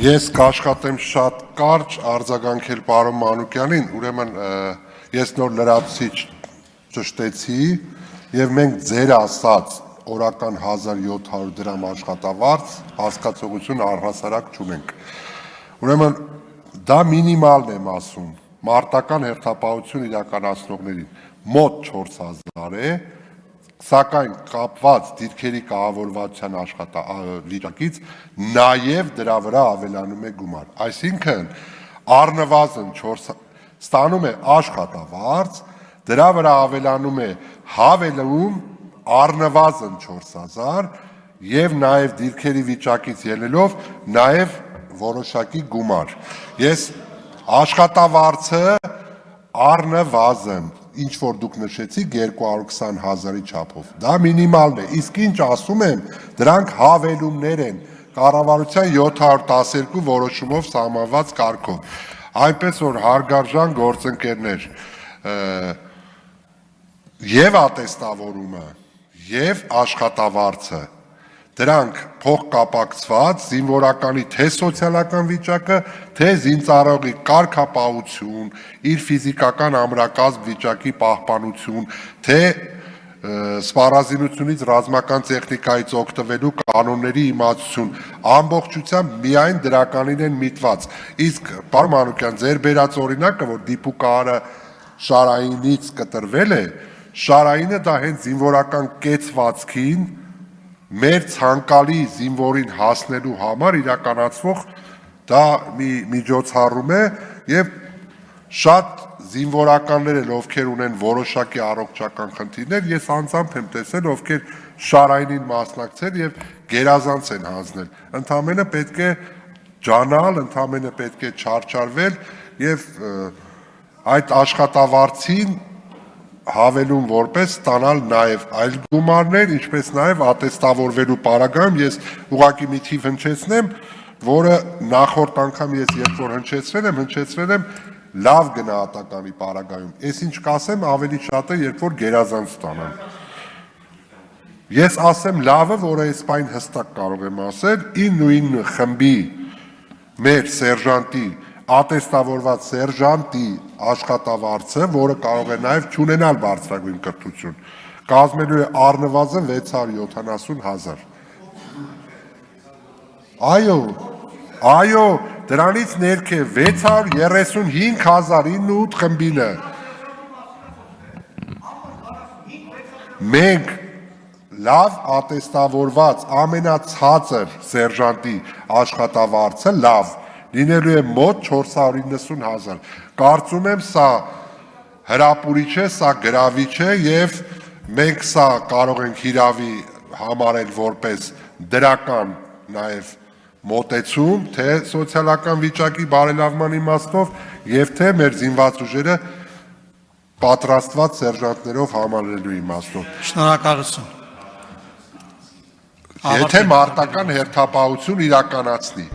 Ես կաշխատեմ շատ կարճ արձագանքել պարոն Մանուկյանին, ուրեմն ես նոր լրացուցիչ ճշտեցի եւ մենք ձեր ասած օրական 1700 դրամ աշխատավարձ հասկացողություն առհասարակ չունենք։ Ուրեմն դա մինիմալն եմ ասում, մարտական հերթապահություն իրականացնողներին մոտ 4000 է, սակայն կապված դիրքերի կահավորվածության վիճակից նաև դրա վրա ավելանում է գումար։ Այսինքն առնվազն ստանում է աշխատավարձ, դրա վրա ավելանում է հավելում առնվազն 4000 եւ նաև դիրքերի վիճակից ելնելով նաև որոշակի գումար։ Ես աշխատավարձը առնվազն ինչ որ դուք նշեցիք 220,000-ի չափով, դա մինիմալն է, իսկ ինչ ասում եմ, դրանք հավելումներ են կառավարության 712 որոշումով սահմանված կարգով, այնպես որ հարգարժան գործընկերներ, եւ ատեստավորումը, եւ աշխատավարձը, դրանք փոխկապակցված զինվորականի թե սոցիալական վիճակը, թե զինծառայողի կարգապահություն, իր ֆիզիկական ամրակազմ վիճակի պահպանություն, թե սպառազինությունից ռազմական տեխնիկայից օգտվելու կանոնների իմացություն, ամբողջությամբ միայն դրականին են միտված։ Իսկ պարոն Մանուկյան, ձեր բերած օրինակը, որ դիպուկահարը Շարայինից կտրվել է, Շարայինը դա հենց զինվորական կեցվածքին մեր ցանկալի զինվորին հասնելու համար իրականացվող դա մի միջոցառում է եւ շատ զինվորականներ են ովքեր ունեն որոշակի առողջական խնդիրներ, ես անձամբ եմ տեսել ովքեր Շարայինին մասնակցել եւ գերազանց են հանձնել։ Ընդամենը պետք է ջանալ, ընդամենը պետք է չարչարվել եւ այդ աշխատավարձին հավելում որպես ստանալ նաև այլ գումարներ, ինչպես նաև ատեստավորվելու պարագայում ես ուղղակի մի թիվ հնչեցնեմ, որը նախորդ անգամ ես երբ որ հնչեցրել եմ լավ գնահատականի պարագայում։ Ես ինչ կասեմ, ավելի շատ է, երբ որ գերազանց ստանամ։ Ես ասեմ լավը, որը այս պայն հստակ կարող եմ ասել, 9 խմբի մեր սերժանտի ատեստավորված սերժանտի աշխատավարձը, որը կարող է նաև չունենալ բարձրագույն կրթություն, կազմելու է առնվազն 670,000։ Այո, դրանից ներքև 635,008 խմբինը։ Մենք լավ ատեստավորված ամենացածր սերժանտի աշխատավարձը լավ լինելու է մոտ 490,000։ Կարծում եմ սա հրապուրիչ է, սա գրավիչ է եւ մենք սա կարող ենք հիրավի համարել որպես դրական նաեւ մոտեցում, թե սոցիալական վիճակի բարելավման իմաստով եւ թե մեր զինված ուժերը պատրաստված սերժանտներով համալրելու իմաստով։ Շնորհակալություն։ Եթե մարտական հերթապահություն իրականացնի